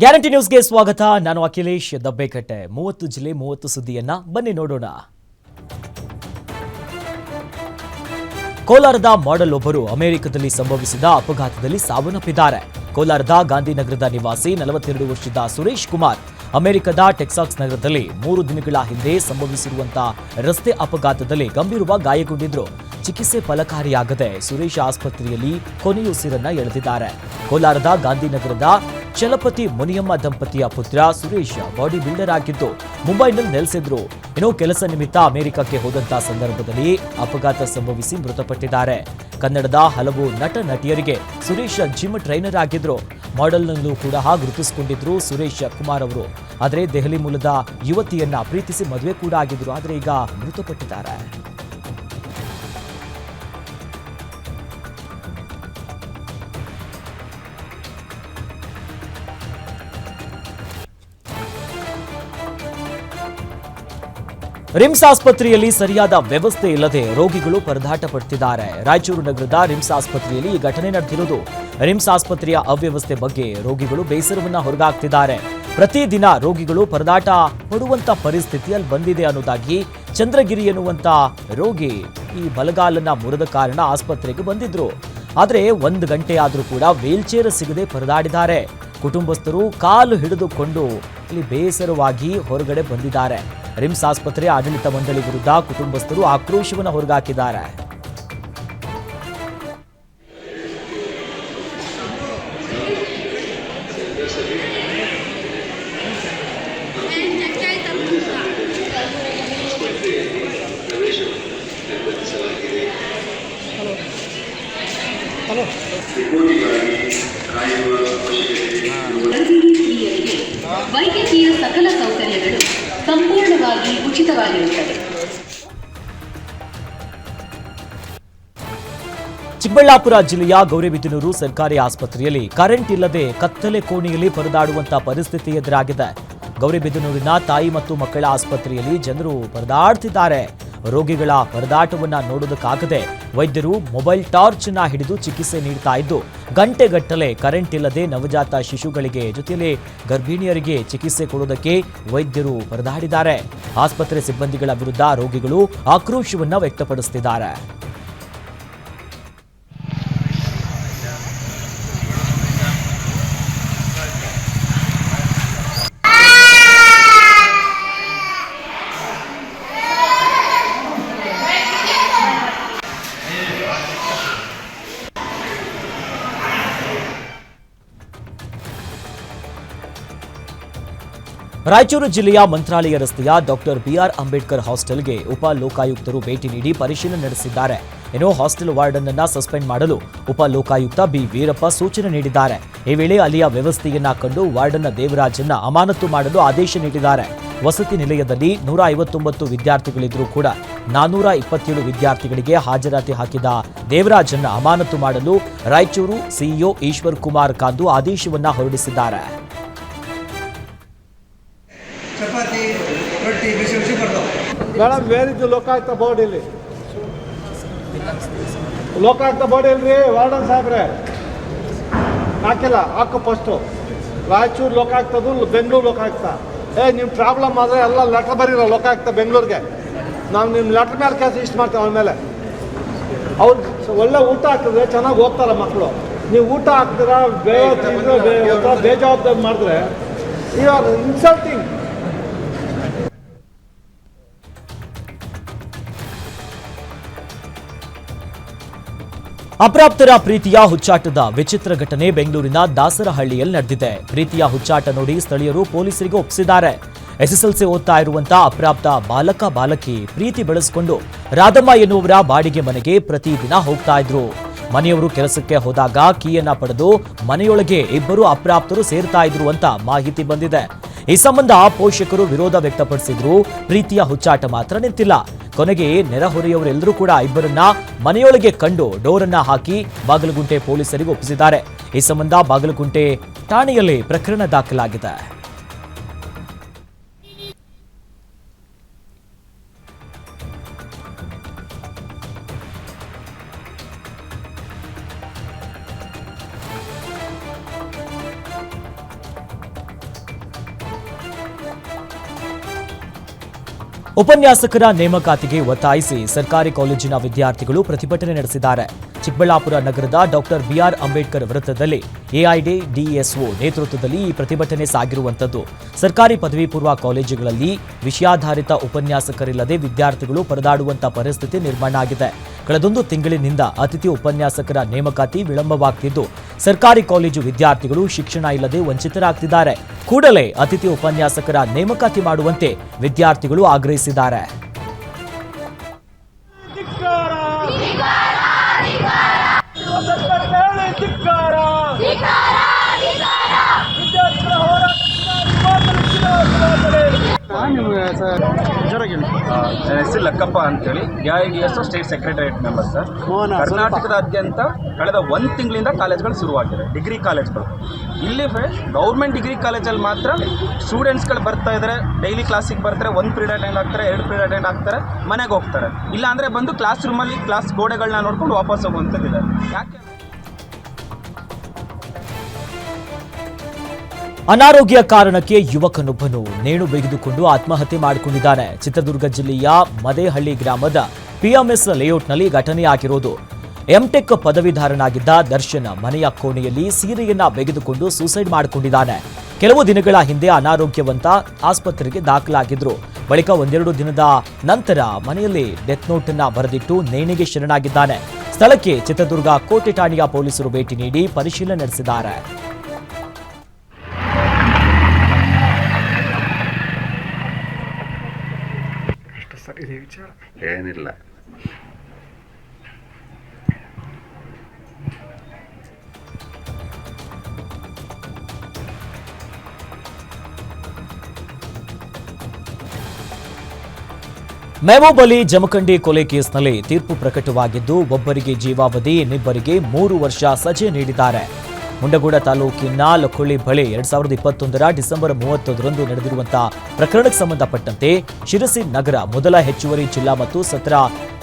Guarantee ನ್ಯೂಸ್ಗೆ ಸ್ವಾಗತ. ನಾನು ಅಖಿಲೇಶ್ ದಬ್ಬೆಕಟ್ಟೆ. 30 ಜಿಲ್ಲೆ 30 ಸುದ್ದಿಯನ್ನ ಬನ್ನಿ ನೋಡೋಣ. ಕೋಲಾರದ ಮಾಡೆಲ್ ಒಬ್ಬರು ಅಮೆರಿಕದಲ್ಲಿ ಸಂಭವಿಸಿದ ಅಪಘಾತದಲ್ಲಿ ಸಾವನ್ನಪ್ಪಿದ್ದಾರೆ. ಕೋಲಾರದ ಗಾಂಧಿನಗರದ ನಿವಾಸಿ 42 ವರ್ಷದ ಸುರೇಶ್ ಕುಮಾರ್ ಅಮೆರಿಕದ ಟೆಕ್ಸಾಸ್ ನಗರದಲ್ಲಿ 3 ದಿನಗಳ ಹಿಂದೆ ಸಂಭವಿಸಿರುವಂತಹ ರಸ್ತೆ ಅಪಘಾತದಲ್ಲಿ ಗಂಭೀರವಾಗಿ ಗಾಯಗೊಂಡಿದ್ರು. ಚಿಕಿತ್ಸೆ ಫಲಕಾರಿಯಾಗದೆ ಸುರೇಶ್ ಆಸ್ಪತ್ರೆಯಲ್ಲಿ ಕೊನೆಯುಸಿರನ್ನ ಎಳೆದಿದ್ದಾರೆ. ಕೋಲಾರದ ಗಾಂಧಿನಗರದ ಚಲಪತಿ ಮುನಿಯಮ್ಮ ದಂಪತಿಯ ಪುತ್ರ ಸುರೇಶ್ ಬಾಡಿ ಬಿಲ್ಡರ್ ಆಗಿದ್ದು ಮುಂಬೈನಲ್ಲಿ ನೆಲೆಸಿದ್ರು. ಕೆಲಸ ನಿಮಿತ್ತ ಅಮೆರಿಕಕ್ಕೆ ಹೋದಂತಹ ಸಂದರ್ಭದಲ್ಲಿ ಅಪಘಾತ ಸಂಭವಿಸಿ ಮೃತಪಟ್ಟಿದ್ದಾರೆ. ಕನ್ನಡದ ಹಲವು ನಟ ನಟಿಯರಿಗೆ ಸುರೇಶ್ ಜಿಮ್ ಟ್ರೈನರ್ ಆಗಿದ್ರು. ಮಾಡೆಲ್ನಲ್ಲೂ ಕೂಡ ಗುರುತಿಸಿಕೊಂಡಿದ್ರು ಸುರೇಶ್ ಕುಮಾರ್ ಅವರು. ಆದರೆ ದೆಹಲಿ ಮೂಲದ ಯುವತಿಯನ್ನ ಪ್ರೀತಿಸಿ ಮದುವೆ ಕೂಡ ಆಗಿದ್ರು. ಆದರೆ ಈಗ ಮೃತಪಟ್ಟಿದ್ದಾರೆ. ರಿಮ್ಸ್ ಆಸ್ಪತ್ರೆಯಲ್ಲಿ ಸರಿಯಾದ ವ್ಯವಸ್ಥೆ ಇಲ್ಲದೆ ರೋಗಿಗಳು ಪರದಾಟ ಪಡುತ್ತಿದ್ದಾರೆ. ರಾಯಚೂರು ನಗರದ ರಿಮ್ಸ್ ಆಸ್ಪತ್ರೆಯಲ್ಲಿ ಈ ಘಟನೆ ನಡೆದಿರುವುದು. ರಿಮ್ಸ್ ಆಸ್ಪತ್ರೆಯ ಅವ್ಯವಸ್ಥೆ ಬಗ್ಗೆ ರೋಗಿಗಳು ಬೇಸರವನ್ನ ಹೊರಗಾಕ್ತಿದ್ದಾರೆ. ಪ್ರತಿದಿನ ರೋಗಿಗಳು ಪರದಾಟ ಪಡುವಂತ ಪರಿಸ್ಥಿತಿಯಲ್ಲಿ ಬಂದಿದೆ ಅನ್ನೋದಾಗಿ ಚಂದ್ರಗಿರಿ ಎನ್ನುವಂತ ರೋಗಿ ಈ ಬಲಗಾಲನ್ನ ಮುರಿದ ಕಾರಣ ಆಸ್ಪತ್ರೆಗೆ ಬಂದಿದ್ರು. ಆದರೆ 1 ಗಂಟೆ ಆದ್ರೂ ಕೂಡ ವೀಲ್ಚೇರ್ ಸಿಗದೆ ಪರದಾಡಿದ್ದಾರೆ. ಕುಟುಂಬಸ್ಥರು ಕಾಲು ಹಿಡಿದುಕೊಂಡು ಇಲ್ಲಿ ಬೇಸರವಾಗಿ ಹೊರಗಡೆ ಬಂದಿದ್ದಾರೆ. ರಿಮ್ಸ್ ಆಸ್ಪತ್ರೆ ಆಡಳಿತ ಮಂಡಳಿ ವಿರುದ್ಧ ಕುಟುಂಬಸ್ಥರು ಆಕ್ರೋಶವನ್ನು ಹೊರಗಾಕಿದ್ದಾರೆ. ವೈದ್ಯಕೀಯ ಸಕಲ ಸೌಕರ್ಯಗಳು ಸಂಪೂರ್ಣವಾಗಿ ಉಚಿತವಾಗಿರುತ್ತದೆ. ಚಿಕ್ಕಬಳ್ಳಾಪುರ ಜಿಲ್ಲೆಯ ಗೌರಿಬಿದನೂರು ಸರ್ಕಾರಿ ಆಸ್ಪತ್ರೆಯಲ್ಲಿ ಕರೆಂಟ್ ಇಲ್ಲದೆ ಕತ್ತಲೆ ಕೋಣೆಯಲ್ಲಿ ಪರದಾಡುವಂತಹ ಪರಿಸ್ಥಿತಿ ಎದುರಾಗಿದೆ. ಗೌರಿಬಿದನೂರಿನ ತಾಯಿ ಮತ್ತು ಮಕ್ಕಳ ಆಸ್ಪತ್ರೆಯಲ್ಲಿ ಜನರು ಪರದಾಡ್ತಿದ್ದಾರೆ. ರೋಗಿಗಳ ಪರದಾಟವನ್ನ ನೋಡೋದಕ್ಕಾಗದೆ ವೈದ್ಯರು ಮೊಬೈಲ್ ಟಾರ್ಚ್ ನ ಹಿಡಿದು ಚಿಕಿತ್ಸೆ ನೀಡ್ತಾ ಇದ್ದು ಗಂಟೆಗಟ್ಟಲೆ ಕರೆಂಟ್ ಇಲ್ಲದೆ ನವಜಾತ ಶಿಶುಗಳಿಗೆ ಜೊತೆಯಲ್ಲಿ ಗರ್ಭಿಣಿಯರಿಗೆ ಚಿಕಿತ್ಸೆ ಕೊಡೋದಕ್ಕೆ ವೈದ್ಯರು ಪರದಾಡಿದ್ದಾರೆ. ಆಸ್ಪತ್ರೆ ಸಿಬ್ಬಂದಿಗಳ ವಿರುದ್ಧ ರೋಗಿಗಳು ಆಕ್ರೋಶವನ್ನ ವ್ಯಕ್ತಪಡಿಸುತ್ತಿದ್ದಾರೆ. ರಾಯಚೂರು ಜಿಲ್ಲೆಯ ಮಂತ್ರಾಲಯ ರಸ್ತೆಯ ಡಾಕ್ಟರ್ ಬಿಆರ್ ಅಂಬೇಡ್ಕರ್ ಹಾಸ್ಟೆಲ್ಗೆ ಉಪ ಲೋಕಾಯುಕ್ತರು ಭೇಟಿ ನೀಡಿ ಪರಿಶೀಲನೆ ನಡೆಸಿದ್ದಾರೆ. ಹಾಸ್ಟೆಲ್ ವಾರ್ಡನ್ ಅನ್ನ ಸಸ್ಪೆಂಡ್ ಮಾಡಲು ಉಪ ಲೋಕಾಯುಕ್ತ ಬಿ ವೀರಪ್ಪ ಸೂಚನೆ ನೀಡಿದ್ದಾರೆ. ಈ ವೇಳೆ ಅಲ್ಲಿಯ ವ್ಯವಸ್ಥೆಯನ್ನ ಕಂಡು ವಾರ್ಡನ್ ದೇವರಾಜನ್ನ ಅಮಾನತು ಮಾಡಲು ಆದೇಶ ನೀಡಿದ್ದಾರೆ. ವಸತಿ ನಿಲಯದಲ್ಲಿ 159 ವಿದ್ಯಾರ್ಥಿಗಳಿದ್ರೂ ಕೂಡ 427 ವಿದ್ಯಾರ್ಥಿಗಳಿಗೆ ಹಾಜರಾತಿ ಹಾಕಿದ ದೇವರಾಜನ್ನ ಅಮಾನತು ಮಾಡಲು ರಾಯಚೂರು ಸಿಇಒ ಈಶ್ವರ್ ಕುಮಾರ್ ಕಾಂದು ಆದೇಶವನ್ನ ಹೊರಡಿಸಿದ್ದಾರೆ. ಚಪಾತಿ ರೊಟ್ಟಿ ಬಿಸಿ ಬಿಸಿ ಬರ್ತಾವೆ ಮೇಡಮ್. ಬೇರಿದ್ದು ಲೋಕಾಯುಕ್ತ ಬೋರ್ಡ್ ಇಲ್ಲಿ, ಲೋಕಾಯುಕ್ತ ಬೋರ್ಡ್ ಇಲ್ರಿ ವಾರ್ಡನ್ ಸಾಹೇಬ್ರೆ. ಹಾಕಿಲ್ಲ, ಹಾಕು ಫಸ್ಟು. ರಾಯಚೂರು ಲೋಕಾಯುಕ್ತದು, ಬೆಂಗಳೂರು ಲೋಕಾಯುಕ್ತ. ನಿಮ್ಮ ಪ್ರಾಬ್ಲಮ್ ಆದರೆ ಎಲ್ಲ ಲೆಟ್ರ್ ಬರೀರೋ ಲೋಕಾಯುಕ್ತ ಬೆಂಗಳೂರಿಗೆ. ನಾವು ನಿಮ್ಮ ಲೆಟ್ರ್ ಮೇಲೆ ಕೆಲಸ ಇಷ್ಟು ಮಾಡ್ತೇವೆ. ಅವನ ಮೇಲೆ ಅವ್ರು ಒಳ್ಳೆ ಊಟ ಹಾಕಿದ್ರೆ ಚೆನ್ನಾಗಿ ಓದ್ತಾರೆ ಮಕ್ಕಳು. ನೀವು ಊಟ ಹಾಕ್ತೀರಾ ಬೇಜವಾಬ್ದಾರಿ ಮಾಡಿದ್ರೆ ಯು ಆರ್ ಇನ್ಸಲ್ಟಿಂಗ್. ಅಪ್ರಾಪ್ತರ ಪ್ರೀತಿಯ ಹುಚ್ಚಾಟದ ವಿಚಿತ್ರ ಘಟನೆ ಬೆಂಗಳೂರಿನ ದಾಸರಹಳ್ಳಿಯಲ್ಲಿ ನಡೆದಿದೆ. ಪ್ರೀತಿಯ ಹುಚ್ಚಾಟ ನೋಡಿ ಸ್ಥಳೀಯರು ಪೊಲೀಸರಿಗೆ ಒಪ್ಪಿಸಿದ್ದಾರೆ. ಎಸ್ಎಸ್ಎಲ್ಸಿ ಓದ್ತಾ ಇರುವಂತಹ ಅಪ್ರಾಪ್ತ ಬಾಲಕ ಬಾಲಕಿ ಪ್ರೀತಿ ಬೆಳೆಸಿಕೊಂಡು ರಾಧಮ್ಮ ಎನ್ನುವರ ಬಾಡಿಗೆ ಮನೆಗೆ ಪ್ರತಿದಿನ ಹೋಗ್ತಾ ಇದ್ರು. ಮನೆಯವರು ಕೆಲಸಕ್ಕೆ ಹೋದಾಗ ಕೀಯನ್ನ ಪಡೆದು ಮನೆಯೊಳಗೆ ಇಬ್ಬರು ಅಪ್ರಾಪ್ತರು ಸೇರ್ತಾ ಇದ್ರು ಅಂತ ಮಾಹಿತಿ ಬಂದಿದೆ. ಈ ಸಂಬಂಧ ಪೋಷಕರು ವಿರೋಧ ವ್ಯಕ್ತಪಡಿಸಿದ್ರು. ಪ್ರೀತಿಯ ಹುಚ್ಚಾಟ ಮಾತ್ರ ನಿಂತಿಲ್ಲ. ಕೊನೆಗೆ ನೆರೆಹೊರೆಯವರೆಲ್ಲರೂ ಕೂಡ ಇಬ್ಬರನ್ನ ಮನೆಯೊಳಗೆ ಕಂಡು ಡೋರನ್ನ ಹಾಕಿ ಬಾಗಲಗುಂಟೆ ಪೊಲೀಸರಿಗೆ ಒಪ್ಪಿಸಿದ್ದಾರೆ. ಈ ಸಂಬಂಧ ಬಾಗಲಗುಂಟೆ ಠಾಣೆಯಲ್ಲಿ ಪ್ರಕರಣ ದಾಖಲಾಗಿದೆ. ಉಪನ್ಯಾಸಕರ ನೇಮಕಾತಿಗೆ ಒತ್ತಾಯಿಸಿ ಸರ್ಕಾರಿ ಕಾಲೇಜಿನ ವಿದ್ಯಾರ್ಥಿಗಳು ಪ್ರತಿಭಟನೆ ನಡೆಸಿದ್ದಾರೆ. ಚಿಕ್ಕಬಳ್ಳಾಪುರ ನಗರದ ಡಾಕ್ಟರ್ ಬಿಆರ್ ಅಂಬೇಡ್ಕರ್ ವೃತ್ತದಲ್ಲಿ ಎಐಡಿಡಿಎಸ್ಒ ನೇತೃತ್ವದಲ್ಲಿ ಈ ಪ್ರತಿಭಟನೆ ಸಾಗಿರುವಂತದ್ದು. ಸರ್ಕಾರಿ ಪದವಿ ಪೂರ್ವ ಕಾಲೇಜುಗಳಲ್ಲಿ ವಿಷಯಾಧಾರಿತ ಉಪನ್ಯಾಸಕರಿಲ್ಲದೆ ವಿದ್ಯಾರ್ಥಿಗಳು ಪರದಾಡುವಂತಹ ಪರಿಸ್ಥಿತಿ ನಿರ್ಮಾಣ ಆಗಿದೆ. ಕಳೆದೊಂದು ತಿಂಗಳಿನಿಂದ ಅತಿಥಿ ಉಪನ್ಯಾಸಕರ ನೇಮಕಾತಿ ವಿಳಂಬವಾಗ್ತಿದ್ದು ಸರ್ಕಾರಿ ಕಾಲೇಜು ವಿದ್ಯಾರ್ಥಿಗಳು ಶಿಕ್ಷಣ ಇಲ್ಲದೆ ವಂಚಿತರಾಗ್ತಿದ್ದಾರೆ. ಕೂಡಲೇ ಅತಿಥಿ ಉಪನ್ಯಾಸಕರ ನೇಮಕಾತಿ ಮಾಡುವಂತೆ ವಿದ್ಯಾರ್ಥಿಗಳು ಆಗ್ರಹಿಸಿದ್ದಾರೆ. ನನ್ನ ಹೆಸರು ಲಕ್ಕಪ್ಪ ಅಂತೇಳಿ AIDSO state secretariat member sir. ಕರ್ನಾಟಕದಾದ್ಯಂತ ಕಳೆದ 1 ತಿಂಗಳಿಂದ ಕಾಲೇಜ್ಗಳು ಶುರುವಾಗಿದೆ, ಡಿಗ್ರಿ ಕಾಲೇಜ್ಗಳು. ಇಲ್ಲಿ ಗೌರ್ಮೆಂಟ್ ಡಿಗ್ರಿ ಕಾಲೇಜಲ್ಲಿ ಮಾತ್ರ ಸ್ಟೂಡೆಂಟ್ಸ್ಗಳು ಬರ್ತಾ ಇದ್ದಾರೆ, ಡೈಲಿ ಕ್ಲಾಸಿಗೆ ಬರ್ತಾರೆ, 1 ಪೀರಿಯಡ್ ಅಟೆಂಡ್ ಆಗ್ತಾರೆ, 2 ಪೀರಿಯಡ್ ಅಟೆಂಡ್ ಆಗ್ತಾರೆ, ಮನೆಗೆ ಹೋಗ್ತಾರೆ. ಇಲ್ಲಾಂದರೆ ಬಂದು ಕ್ಲಾಸ್ ರೂಮಲ್ಲಿ ಕ್ಲಾಸ್ ಗೋಡೆಗಳನ್ನ ನೋಡ್ಕೊಂಡು ವಾಪಸ್ ಹೋಗುವಂಥದ್ದಿದೆ. ಯಾಕೆ ಅನಾರೋಗ್ಯ ಕಾರಣಕ್ಕೆ ಯುವಕನೊಬ್ಬನು ನೇಣು ಬಿಗಿದುಕೊಂಡು ಆತ್ಮಹತ್ಯೆ ಮಾಡಿಕೊಂಡಿದ್ದಾನೆ. ಚಿತ್ರದುರ್ಗ ಜಿಲ್ಲೆಯ ಮದೇಹಳ್ಳಿ ಗ್ರಾಮದ ಪಿಎಂಎಸ್ ಲೇಔಟ್ನಲ್ಲಿ ಘಟನೆಯಾಗಿರೋದು. ಎಂಟೆಕ್ ಪದವೀಧರನಾಗಿದ್ದ ದರ್ಶನ್ ಮನೆಯ ಕೋಣೆಯಲ್ಲಿ ಸೀರೆಯನ್ನ ಬಿಗಿದುಕೊಂಡು ಸೂಸೈಡ್ ಮಾಡಿಕೊಂಡಿದ್ದಾನೆ. ಕೆಲವು ದಿನಗಳ ಹಿಂದೆ ಅನಾರೋಗ್ಯವಂತ ಆಸ್ಪತ್ರೆಗೆ ದಾಖಲಾಗಿದ್ರು. ಬಳಿಕ 1-2 ದಿನದ ನಂತರ ಮನೆಯಲ್ಲಿ ಡೆತ್ ನೋಟ್ ಅನ್ನ ಬರೆದಿಟ್ಟು ನೇಣಿಗೆ ಶರಣಾಗಿದ್ದಾನೆ. ಸ್ಥಳಕ್ಕೆ ಚಿತ್ರದುರ್ಗ ಕೋಟೆ ಠಾಣೆಯ ಪೊಲೀಸರು ಭೇಟಿ ನೀಡಿ ಪರಿಶೀಲನೆ ನಡೆಸಿದ್ದಾರೆ. ಏನಿಲ್ಲ. ಮೆಹಬೂಬ್ ಅಲಿ ಜಮಖಂಡಿ ಕೊಲೆ ಕೇಸ್ನಲ್ಲಿ ತೀರ್ಪು ಪ್ರಕಟವಾಗಿದ್ದು ಒಬ್ಬರಿಗೆ ಜೀವಾವಧಿ, ಇನ್ನಿಬ್ಬರಿಗೆ 3 ವರ್ಷ ಸಜೆ ನೀಡಿದ್ದಾರೆ. ಮುಂಡಗೋಡ ತಾಲೂಕಿನ ಲೊಕೊಳ್ಳಿ ಬಳಿ 2021 ಡಿಸೆಂಬರ್ 31ರಂದು ನಡೆದಿರುವಂತಹ ಪ್ರಕರಣಕ್ಕೆ ಸಂಬಂಧಪಟ್ಟಂತೆ ಶಿರಸಿ ನಗರ ಮೊದಲ ಹೆಚ್ಚುವರಿ ಜಿಲ್ಲಾ ಮತ್ತು ಸತ್ರ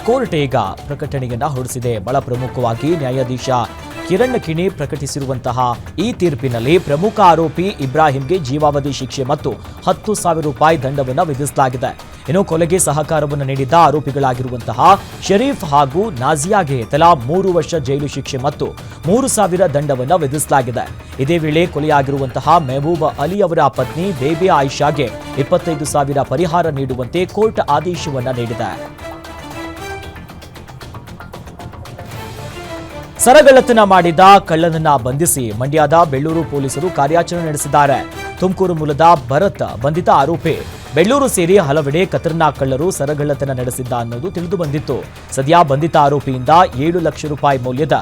ಕೋರ್ಟ್ ಈಗ ಪ್ರಕಟಣೆಯನ್ನ ಹೊರಡಿಸಿದೆ. ಬಹಳ ಪ್ರಮುಖವಾಗಿ ನ್ಯಾಯಾಧೀಶ ಕಿರಣ್ ಕಿಣಿ ಪ್ರಕಟಿಸಿರುವಂತಹ ಈ ತೀರ್ಪಿನಲ್ಲಿ ಪ್ರಮುಖ ಆರೋಪಿ ಇಬ್ರಾಹಿಂಗೆ ಜೀವಾವಧಿ ಶಿಕ್ಷೆ ಮತ್ತು 10,000 ರೂಪಾಯಿ ದಂಡವನ್ನು ವಿಧಿಸಲಾಗಿದೆ. ಇನ್ನು ಕೊಲೆಗೆ ಸಹಕಾರವನ್ನು ನೀಡಿದ್ದ ಆರೋಪಿಗಳಾಗಿರುವಂತಹ ಶರೀಫ್ ಹಾಗೂ ನಾಜಿಯಾಗೆ ತಲಾ 3 ವರ್ಷ ಜೈಲು ಶಿಕ್ಷೆ ಮತ್ತು 3,000 ದಂಡವನ್ನು ವಿಧಿಸಲಾಗಿದೆ. ಇದೇ ವೇಳೆ ಕೊಲೆಯಾಗಿರುವಂತಹ ಮೆಹಬೂಬ್ ಅಲಿ ಅವರ ಪತ್ನಿ ಬೇಬಿ ಆಯಿಷಾಗೆ 25,000 ಪರಿಹಾರ ನೀಡುವಂತೆ ಕೋರ್ಟ್ ಆದೇಶವನ್ನ ನೀಡಿದೆ. ಸರಗಳ್ಳತನ ಮಾಡಿದ ಕಳ್ಳನನ್ನ ಬಂಧಿಸಿ ಮಂಡ್ಯದ ಬೆಳ್ಳೂರು ಪೊಲೀಸರು ಕಾರ್ಯಾಚರಣೆ ನಡೆಸಿದ್ದಾರೆ. ತುಮಕೂರು ಮೂಲದ ಭರತ್ ಬಂಧಿತ ಆರೋಪಿ. ಬೆಳ್ಳೂರು ಸೇರಿ ಹಲವೆಡೆ ಖತರ್ನಾಕ್ ಕಳ್ಳರು ಸರಗಳ್ಳತನ ನಡೆಸಿದ್ದ ಅನ್ನೋದು ತಿಳಿದು ಬಂದಿತ್ತು. ಸದ್ಯ ಬಂಧಿತ ಆರೋಪಿಯಿಂದ 7 ಲಕ್ಷ ರೂಪಾಯಿ ಮೌಲ್ಯದ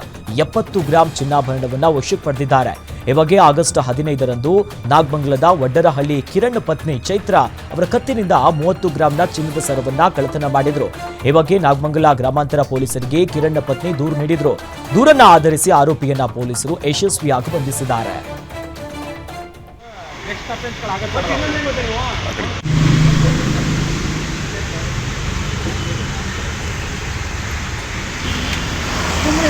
70 ಗ್ರಾಂ ಚಿನ್ನಾಭರಣವನ್ನ ವಶಕ್ಕೆ ಪಡೆದಿದ್ದಾರೆ. ಈ ಬಗ್ಗೆ ಆಗಸ್ಟ್ 15ರಂದು ನಾಗಮಂಗಲದ ವಡ್ಡರಹಳ್ಳಿ ಕಿರಣ್ ಪತ್ನಿ ಚೈತ್ರ ಅವರ ಕತ್ತಿನಿಂದ 30 ಗ್ರಾಂನ ಚಿನ್ನದ ಸರವನ್ನ ಕಳ್ಳತನ ಮಾಡಿದ್ರು. ಈ ಬಗ್ಗೆ ನಾಗಮಂಗಲ ಗ್ರಾಮಾಂತರ ಪೊಲೀಸರಿಗೆ ಕಿರಣ್ ಪತ್ನಿ ದೂರು ನೀಡಿದ್ರು. ದೂರನ್ನ ಆಧರಿಸಿ ಆರೋಪಿಯನ್ನ ಪೊಲೀಸರು ಯಶಸ್ವಿಯಾಗಿ ಬಂಧಿಸಿದ್ದಾರೆ.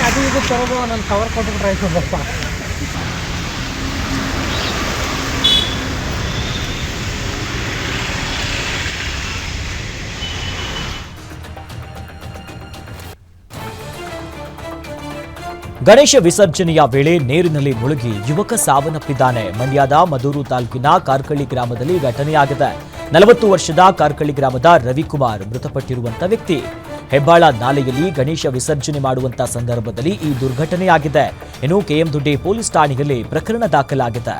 ಅದು ಇದು ತರೋದು ನನ್ನ ಕವರ್ ಕೊಟ್ಬಿಟ್ರೆ ಆಯ್ತು ಬಪ್ಪ. ಗಣೇಶ ವಿಸರ್ಜನೆಯ ವೇಳೆ ನೀರಿನಲ್ಲಿ ಮುಳುಗಿ ಯುವಕ ಸಾವನ್ನಪ್ಪಿದ್ದಾನೆ. ಮಂಡ್ಯದ ಮದೂರು ತಾಲೂಕಿನ ಕಾರ್ಕಳ್ಳಿ ಗ್ರಾಮದಲ್ಲಿ ಘಟನೆಯಾಗಿದೆ. 40 ವರ್ಷದ ಕಾರ್ಕಳ್ಳಿ ಗ್ರಾಮದ ರವಿಕುಮಾರ್ ಮೃತಪಟ್ಟಿರುವಂತ ವ್ಯಕ್ತಿ. ಹೆಬ್ಬಾಳ ನಾಲೆಯಲ್ಲಿ ಗಣೇಶ ವಿಸರ್ಜನೆ ಮಾಡುವಂತ ಸಂದರ್ಭದಲ್ಲಿ ಈ ದುರ್ಘಟನೆಯಾಗಿದೆ. ಇನ್ನು ಕೆಎಂದೊಡ್ಡಿ ಪೊಲೀಸ್ ಠಾಣೆಯಲ್ಲಿ ಪ್ರಕರಣ ದಾಖಲಾಗಿದೆ.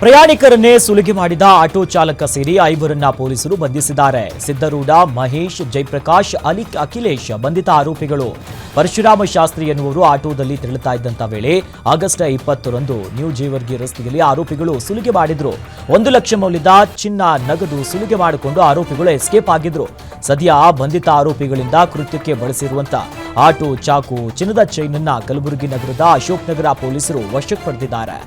ಪ್ರಯಾಣಿಕರನ್ನೇ ಸುಲಿಗೆ ಮಾಡಿದ ಆಟೋ ಚಾಲಕ ಸೇರಿ 5ರನ್ನ ಪೊಲೀಸರು ಬಂಧಿಸಿದ್ದಾರೆ. ಸಿದ್ದರೂಢ, ಮಹೇಶ್, ಜಯಪ್ರಕಾಶ್, ಅಖಿಲೇಶ್ ಬಂಧಿತ ಆರೋಪಿಗಳು. ಪರಶುರಾಮ ಶಾಸ್ತ್ರಿ ಎನ್ನುವರು ಆಟೋದಲ್ಲಿ ತೆರಳುತ್ತಾ ಇದ್ದಂತ ವೇಳೆ ಆಗಸ್ಟ್ 20ರಂದು ನ್ಯೂ ಜೇವರ್ಗಿ ರಸ್ತೆಯಲ್ಲಿ ಆರೋಪಿಗಳು ಸುಲಿಗೆ ಮಾಡಿದ್ರು. 1 ಲಕ್ಷ ಮೌಲ್ಯದ ಚಿನ್ನ, ನಗದು ಸುಲಿಗೆ ಮಾಡಿಕೊಂಡು ಆರೋಪಿಗಳು ಎಸ್ಕೇಪ್ ಆಗಿದ್ರು. ಸದ್ಯ ಬಂಧಿತ ಆರೋಪಿಗಳಿಂದ ಕೃತ್ಯಕ್ಕೆ ಬಳಸಿರುವಂತ ಆಟೋ, ಚಾಕು, ಚಿನ್ನದ ಚೈನ್ ಅನ್ನ ಕಲಬುರಗಿ ನಗರದ ಅಶೋಕ್ ನಗರ ಪೊಲೀಸರು ವಶಕ್ಕೆ ಪಡೆದಿದ್ದಾರೆ.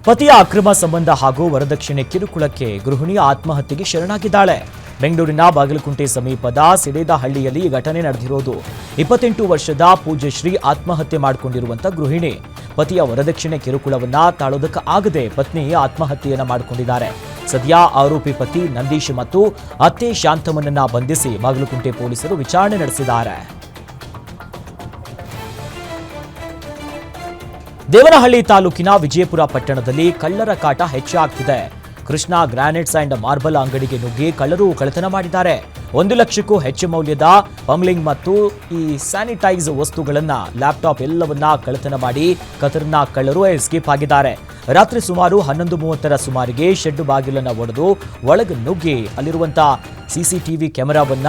ಪತಿಯ ಅಕ್ರಮ ಸಂಬಂಧ ಹಾಗೂ ವರದಕ್ಷಿಣೆ ಕಿರುಕುಳಕ್ಕೆ ಗೃಹಿಣಿ ಆತ್ಮಹತ್ಯೆಗೆ ಶರಣಾಗಿದ್ದಾಳೆ. ಬೆಂಗಳೂರಿನ ಬಾಗಲಕುಂಟೆ ಸಮೀಪದ ಸಿಡೇದಹಳ್ಳಿಯಲ್ಲಿ ಘಟನೆ ನಡೆದಿರೋದು. 28 ವರ್ಷದ ಪೂಜ್ಯಶ್ರೀ ಆತ್ಮಹತ್ಯೆ ಮಾಡಿಕೊಂಡಿರುವಂತ ಗೃಹಿಣಿ ಪತಿಯ ವರದಕ್ಷಿಣೆ ಕಿರುಕುಳವನ್ನ ತಾಳೋದಕ್ಕಾಗದೆ ಪತ್ನಿ ಆತ್ಮಹತ್ಯೆಯನ್ನ ಮಾಡಿಕೊಂಡಿದ್ದಾರೆ. ಸದ್ಯ ಆರೋಪಿ ಪತಿ ನಂದೀಶ್ ಮತ್ತು ಅತ್ತೆ ಶಾಂತಮ್ಮನನ್ನ ಬಂಧಿಸಿ ಬಾಗಲಕುಂಟೆ ಪೊಲೀಸರು ವಿಚಾರಣೆ ನಡೆಸಿದ್ದಾರೆ. ದೇವನಹಳ್ಳಿ ತಾಲೂಕಿನ ವಿಜಯಪುರ ಪಟ್ಟಣದಲ್ಲಿ ಕಳ್ಳರ ಕಾಟ ಹೆಚ್ಚಾಗ್ತಿದೆ. ಕೃಷ್ಣ ಗ್ರಾನೈಟ್ಸ್ ಅಂಡ್ ಮಾರ್ಬಲ್ ಅಂಗಡಿಗೆ ನುಗ್ಗಿ ಕಳ್ಳರು ಕಳ್ಳತನ ಮಾಡಿದ್ದಾರೆ. 1 ಲಕ್ಷಕ್ಕೂ ಹೆಚ್ಚು ಮೌಲ್ಯದ ಪಂಬ್ಲಿಂಗ್ ಮತ್ತು ಈ ಸ್ಯಾನಿಟೈಸ್ ವಸ್ತುಗಳನ್ನ, ಲ್ಯಾಪ್ಟಾಪ್ ಎಲ್ಲವನ್ನ ಕಳ್ಳತನ ಮಾಡಿ ಖತರ್ನಾಕ್ ಕಳ್ಳರು ಎಸ್ಕೇಪ್ ಆಗಿದ್ದಾರೆ. ರಾತ್ರಿ ಸುಮಾರು 11:30ರ ಸುಮಾರಿಗೆ ಶೆಡ್ ಬಾಗಿಲನ್ನ ಒಡೆದು ಒಳಗೆ ನುಗ್ಗಿ ಅಲ್ಲಿರುವಂತಹ ಸಿಸಿಟಿವಿ ಕ್ಯಾಮೆರಾವನ್ನ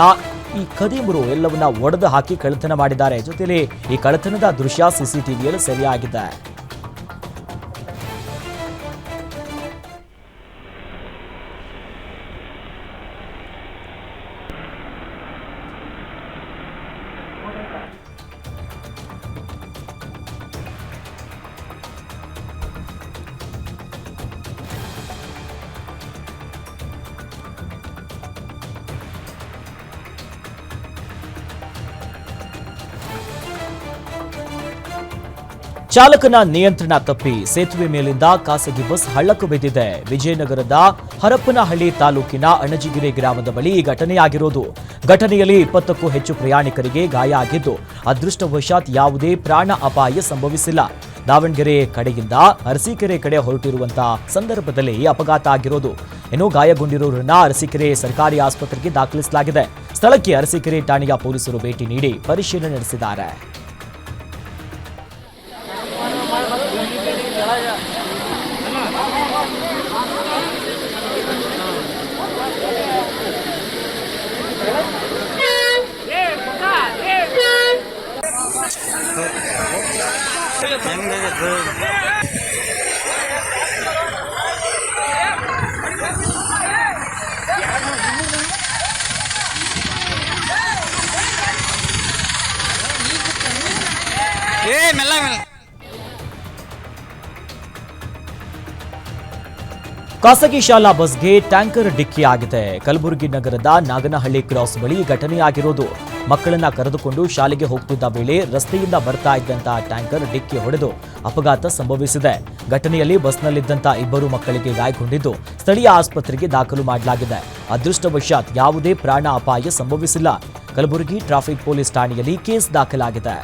ಈ ಖದೀಮರು ಎಲ್ಲವನ್ನ ಒಡೆದು ಹಾಕಿ ಕಳ್ಳತನ ಮಾಡಿದ್ದಾರೆ. ಜೊತೆಯಲ್ಲಿ ಈ ಕಳ್ಳತನದ ದೃಶ್ಯ ಸಿಸಿಟಿವಿಯಲ್ಲಿ ಸೆರೆಯಾಗಿದೆ. ಚಾಲಕನ ನಿಯಂತ್ರಣ ತಪ್ಪಿ ಸೇತುವೆ ಮೇಲಿಂದ ಖಾಸಗಿ ಬಸ್ ಹಳ್ಳಕ್ಕೆ ಬಿದ್ದಿದೆ. ವಿಜಯನಗರದ ಹರಪನಹಳ್ಳಿ ತಾಲೂಕಿನ ಅಣಜಿಗಿರಿ ಗ್ರಾಮದ ಬಳಿ ಈ ಘಟನೆಯಾಗಿರೋದು. ಘಟನೆಯಲ್ಲಿ 20ಕ್ಕೂ ಹೆಚ್ಚು ಪ್ರಯಾಣಿಕರಿಗೆ ಗಾಯ ಆಗಿದ್ದು, ಅದೃಷ್ಟವಶಾತ್ ಯಾವುದೇ ಪ್ರಾಣ ಅಪಾಯ ಸಂಭವಿಸಿಲ್ಲ. ದಾವಣಗೆರೆ ಕಡೆಯಿಂದ ಅರಸೀಕೆರೆ ಕಡೆ ಹೊರಟಿರುವಂತಹ ಸಂದರ್ಭದಲ್ಲಿ ಅಪಘಾತ ಆಗಿರೋದು. ಇನ್ನು ಗಾಯಗೊಂಡಿರೋರನ್ನ ಅರಸೀಕೆರೆ ಸರ್ಕಾರಿ ಆಸ್ಪತ್ರೆಗೆ ದಾಖಲಿಸಲಾಗಿದೆ. ಸ್ಥಳಕ್ಕೆ ಅರಸೀಕೆರೆ ಠಾಣೆಯ ಪೊಲೀಸರು ಭೇಟಿ ನೀಡಿ ಪರಿಶೀಲನೆ ನಡೆಸಿದ್ದಾರೆ. ಖಾಸಗಿ ಶಾಲಾ ಬಸ್ಗೆ ಟ್ಯಾಂಕರ್ ಡಿಕ್ಕಿಯಾಗಿದೆ. ಕಲಬುರಗಿ ನಗರದ ನಾಗನಹಳ್ಳಿ ಕ್ರಾಸ್ ಬಳಿ ಘಟನೆಯಾಗಿರೋದು. ಮಕ್ಕಳನ್ನ ಕರೆದುಕೊಂಡು ಶಾಲೆಗೆ ಹೋಗ್ತಿದ್ದ ವೇಳೆ ರಸ್ತೆಯಿಂದ ಬರ್ತಾ ಇದ್ದಂತಹ ಟ್ಯಾಂಕರ್ ಡಿಕ್ಕಿ ಹೊಡೆದು ಅಪಘಾತ ಸಂಭವಿಸಿದೆ. ಘಟನೆಯಲ್ಲಿ ಬಸ್ನಲ್ಲಿದ್ದಂತ 2 ಮಕ್ಕಳಿಗೆ ಗಾಯಗೊಂಡಿದ್ದು ಸ್ಥಳೀಯ ಆಸ್ಪತ್ರೆಗೆ ದಾಖಲು ಮಾಡಲಾಗಿದೆ. ಅದೃಷ್ಟವಶಾತ್ ಯಾವುದೇ ಪ್ರಾಣ ಅಪಾಯ ಸಂಭವಿಸಿಲ್ಲ. ಕಲಬುರಗಿ ಟ್ರಾಫಿಕ್ ಪೊಲೀಸ್ ಠಾಣೆಯಲ್ಲಿ ಕೇಸ್ ದಾಖಲಾಗಿದೆ.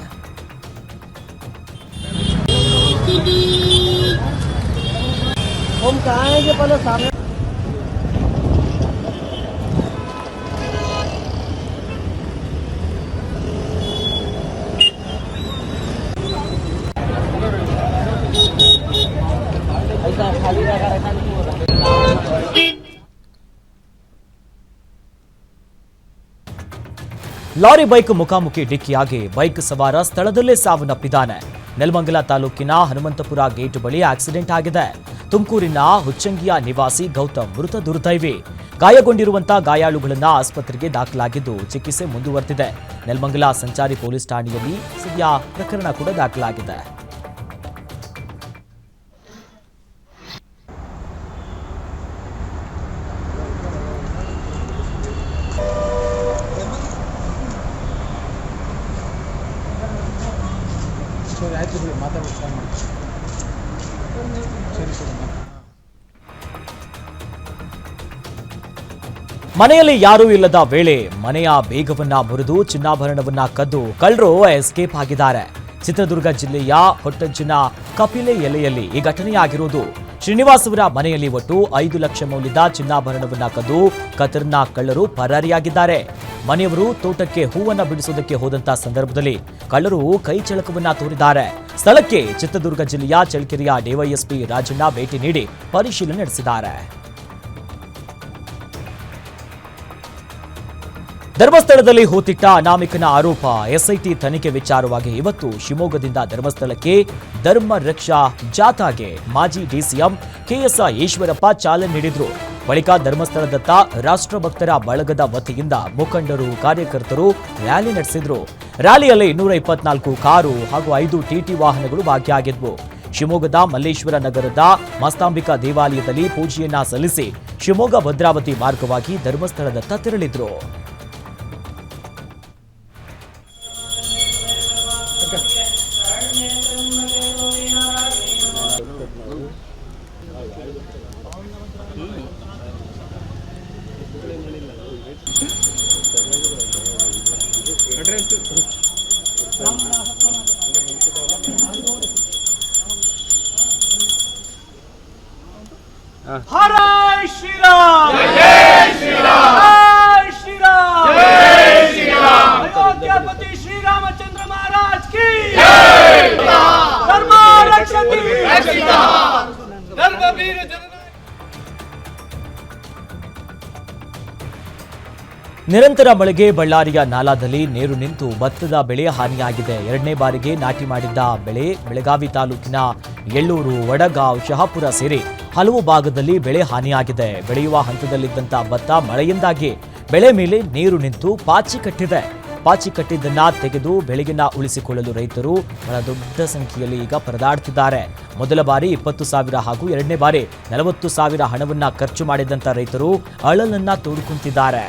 ಲಾರಿ ಬೈಕ್ ಮುಖಾಮುಖಿ ಡಿಕ್ಕಿಯಾಗಿ ಬೈಕ್ ಸವಾರ ಸ್ಥಳದಲ್ಲೇ ಸಾವನ್ನಪ್ಪಿದ್ದಾನೆ. ನೆಲಮಂಗಲ ತಾಲೂಕಿನ ಹನುಮಂತಪುರ ಗೇಟ್ ಬಳಿ ಆಕ್ಸಿಡೆಂಟ್ ಆಗಿದೆ. ತುಮಕೂರಿನ ಹುಚ್ಚಂಗಿಯ ನಿವಾಸಿ ಗೌತಮ್ ಮೃತ ದುರ್ದೈವಿ. ಗಾಯಗೊಂಡಿರುವಂತಹ ಗಾಯಾಳುಗಳನ್ನ ಆಸ್ಪತ್ರೆಗೆ ದಾಖಲಾಗಿದ್ದು ಚಿಕಿತ್ಸೆ ಮುಂದುವರೆದಿದೆ. ನೆಲಮಂಗಲ ಸಂಚಾರಿ ಪೊಲೀಸ್ ಠಾಣೆಯಲ್ಲಿ ಸದ್ಯ ಪ್ರಕರಣ ಕೂಡ ದಾಖಲಾಗಿದೆ. ಮನೆಯಲ್ಲಿ ಯಾರೂ ಇಲ್ಲದ ವೇಳೆ ಮನೆಯ ಬೇಗವನ್ನ ಮುರಿದು ಚಿನ್ನಾಭರಣವನ್ನ ಕದ್ದು ಕಳ್ಳರು ಎಸ್ಕೇಪ್ ಆಗಿದ್ದಾರೆ. ಚಿತ್ರದುರ್ಗ ಜಿಲ್ಲೆಯ ಹೊಟ್ಟಜ್ಜಿನ ಕಪಿಲೆ ಎಲೆಯಲ್ಲಿ ಈ ಘಟನೆಯಾಗಿರುವುದು. ಶ್ರೀನಿವಾಸ್ ಅವರ ಮನೆಯಲ್ಲಿ ಒಟ್ಟು 5 ಲಕ್ಷ ಮೌಲ್ಯದ ಚಿನ್ನಾಭರಣವನ್ನ ಕದ್ದು ಖತರ್ನಾಕ್ ಕಳ್ಳರು ಪರಾರಿಯಾಗಿದ್ದಾರೆ. ಮನೆಯವರು ತೋಟಕ್ಕೆ ಹೂವನ್ನ ಬಿಡಿಸೋದಕ್ಕೆ ಹೋದಂತ ಸಂದರ್ಭದಲ್ಲಿ ಕಳ್ಳರು ಕೈ ಚಳಕವನ್ನ ತೋರಿದ್ದಾರೆ. ಸ್ಥಳಕ್ಕೆ ಚಿತ್ರದುರ್ಗ ಜಿಲ್ಲೆಯ ಚಳ್ಳಕೆರೆಯ ಡಿವೈಎಸ್ಪಿ ರಾಜಣ್ಣ ಭೇಟಿ ನೀಡಿ ಪರಿಶೀಲನೆ ನಡೆಸಿದ್ದಾರೆ. ಧರ್ಮಸ್ಥಳದಲ್ಲಿ ಹೂತಿಟ್ಟ ಅನಾಮಿಕನ ಆರೋಪ ಎಸ್ಐಟಿ ತನಿಖೆ ವಿಚಾರವಾಗಿ ಇವತ್ತು ಶಿವಮೊಗ್ಗದಿಂದ ಧರ್ಮಸ್ಥಳಕ್ಕೆ ಧರ್ಮ ರಕ್ಷಾ ಜಾಥಾಗೆ ಮಾಜಿ ಡಿಸಿಎಂ ಕೆಎಸ್ ಈಶ್ವರಪ್ಪ ಚಾಲನೆ ನೀಡಿದ್ರು. ಬಳಿಕ ಧರ್ಮಸ್ಥಳದತ್ತ ರಾಷ್ಟ್ರಭಕ್ತರ ಬಳಗದ ವತಿಯಿಂದ ಮುಖಂಡರು ಕಾರ್ಯಕರ್ತರು ರ್ಯಾಲಿ ನಡೆಸಿದ್ರು. ರ್ಯಾಲಿಯಲ್ಲಿ 224 ಕಾರು ಹಾಗೂ 5 ಟಿಟಿ ವಾಹನಗಳು ಭಾಗಿಯಾಗಿದ್ವು. ಶಿವಮೊಗ್ಗದ ಮಲ್ಲೇಶ್ವರ ನಗರದ ಮಸ್ತಾಂಬಿಕಾ ದೇವಾಲಯದಲ್ಲಿ ಪೂಜೆಯನ್ನ ಸಲ್ಲಿಸಿ ಶಿವಮೊಗ್ಗ ಭದ್ರಾವತಿ ಮಾರ್ಗವಾಗಿ ಧರ್ಮಸ್ಥಳದತ್ತ ತೆರಳಿದ್ರು. हर श्री राम जय श्री राम जय श्री राम जय श्री राम अयोध्यापति श्री रामचंद्र महाराज की जय धर्म रक्षति रक्षिता धर्मवीर जन ನಿರಂತರ ಮಳೆಗೆ ಬಳ್ಳಾರಿಯ ನಾಲಾದಲ್ಲಿ ನೀರು ನಿಂತು ಭತ್ತದ ಬೆಳೆ ಹಾನಿಯಾಗಿದೆ. 2ನೇ ಬಾರಿಗೆ ನಾಟಿ ಮಾಡಿದ್ದ ಬೆಳೆ ಬೆಳಗಾವಿ ತಾಲೂಕಿನ ಎಳ್ಳೂರು, ವಡಗಾಂವ್, ಶಹಾಪುರ ಸೇರಿ ಹಲವು ಭಾಗದಲ್ಲಿ ಬೆಳೆ ಹಾನಿಯಾಗಿದೆ. ಬೆಳೆಯುವ ಹಂತದಲ್ಲಿದ್ದಂಥ ಭತ್ತ ಮಳೆಯಿಂದಾಗಿ ಬೆಳೆ ಮೇಲೆ ನೀರು ನಿಂತು ಪಾಚಿ ಕಟ್ಟಿದೆ. ಪಾಚಿ ಕಟ್ಟಿದ್ದನ್ನ ತೆಗೆದು ಬೆಳೆಯನ್ನ ಉಳಿಸಿಕೊಳ್ಳಲು ರೈತರು ಬಹಳ ದೊಡ್ಡ ಸಂಖ್ಯೆಯಲ್ಲಿ ಈಗ ಪರದಾಡ್ತಿದ್ದಾರೆ. ಮೊದಲ ಬಾರಿ 20,000 ಹಾಗೂ 2ನೇ ಬಾರಿ 40,000 ಹಣವನ್ನ ಖರ್ಚು ಮಾಡಿದಂಥ ರೈತರು ಅಳಲನ್ನ ತೋಡುಕೊಂತಿದ್ದಾರೆ.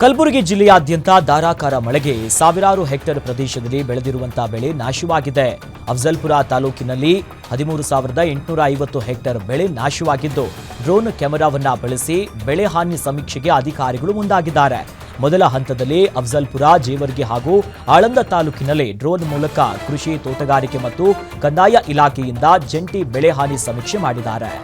ಕಲಬುರಗಿ ಜಿಲ್ಲೆಯಾದ್ಯಂತ ಧಾರಾಕಾರ ಮಳೆಗೆ ಸಾವಿರಾರು ಹೆಕ್ಟೇರ್ ಪ್ರದೇಶದಲ್ಲಿ ಬೆಳೆದಿರುವಂತಹ ಬೆಳೆ ನಾಶವಾಗಿದೆ. ಅಫಜಲ್ಪುರ ತಾಲೂಕಿನಲ್ಲಿ 13,850 ಹೆಕ್ಟೇರ್ ಬೆಳೆ ನಾಶವಾಗಿದ್ದು, ಡ್ರೋನ್ ಕ್ಯಾಮೆರಾವನ್ನ ಬಳಸಿ ಬೆಳೆ ಹಾನಿ ಸಮೀಕ್ಷೆಗೆ ಅಧಿಕಾರಿಗಳು ಮುಂದಾಗಿದ್ದಾರೆ. ಮೊದಲ ಹಂತದಲ್ಲಿ ಅಫಜಲ್ಪುರ, ಜೇವರ್ಗಿ ಹಾಗೂ ಆಳಂದ ತಾಲೂಕಿನಲ್ಲಿ ಡ್ರೋನ್ ಮೂಲಕ ಕೃಷಿ, ತೋಟಗಾರಿಕೆ ಮತ್ತು ಕಂದಾಯ ಇಲಾಖೆಯಿಂದ ಜಂಟಿ ಬೆಳೆ ಹಾನಿ ಸಮೀಕ್ಷೆ ಮಾಡಿದ್ದಾರೆ.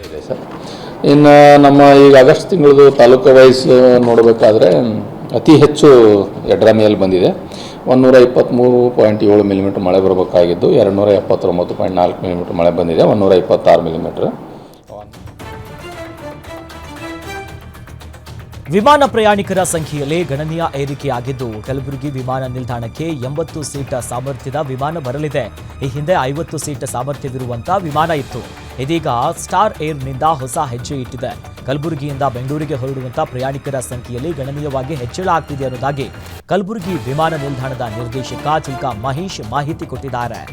ಇದೆ ಸರ್. ಇನ್ನು ನಮ್ಮ ಈಗ ಆಗಸ್ಟ್ ತಿಂಗಳದು ತಾಲೂಕು ವೈಸ್ ನೋಡಬೇಕಾದ್ರೆ ಅತಿ ಹೆಚ್ಚು ಯಡ್ರಾಮಿಯಲ್ಲಿ ಬಂದಿದೆ. 123.7 ಮಿಲಿಮೀಟರ್ ಮಳೆ ಬರಬೇಕಾಗಿದ್ದು 279.4 ಮಿಲಿಮೀಟರ್ ಮಳೆ ಬಂದಿದೆ. 126 ಮಿಲಿಮೀಟರ್. ವಿಮಾನ ಪ್ರಯಾಣಿಕರ ಸಂಖ್ಯೆಯಲ್ಲಿ ಗಣನೀಯ ಏರಿಕೆಯಾಗಿದ್ದು, ಕಲಬುರಗಿ ವಿಮಾನ ನಿಲ್ದಾಣಕ್ಕೆ 80 ಸೀಟ್ ಸಾಮರ್ಥ್ಯದ ವಿಮಾನ ಬರಲಿದೆ. ಈ ಹಿಂದೆ 50 ಸೀಟ್ ಸಾಮರ್ಥ್ಯವಿರುವಂತಹ ವಿಮಾನ ಇತ್ತು. ಇದೀಗ ಸ್ಟಾರ್ ಏರ್ನಿಂದ ಹೊಸ ಹೆಜ್ಜೆ ಇಟ್ಟಿದೆ. ಕಲಬುರಗಿಯಿಂದ ಬೆಂಗಳೂರಿಗೆ ಹೊರಡುವಂತಹ ಪ್ರಯಾಣಿಕರ ಸಂಖ್ಯೆಯಲ್ಲಿ ಗಣನೀಯವಾಗಿ ಹೆಚ್ಚಳ ಆಗ್ತಿದೆ ಅನ್ನೋದಾಗಿ ಕಲಬುರಗಿ ವಿಮಾನ ನಿಲ್ದಾಣದ ನಿರ್ದೇಶಕ ಚಿಲ್ಕಾ ಮಹೇಶ್ ಮಾಹಿತಿ ಕೊಟ್ಟಿದ್ದಾರೆ.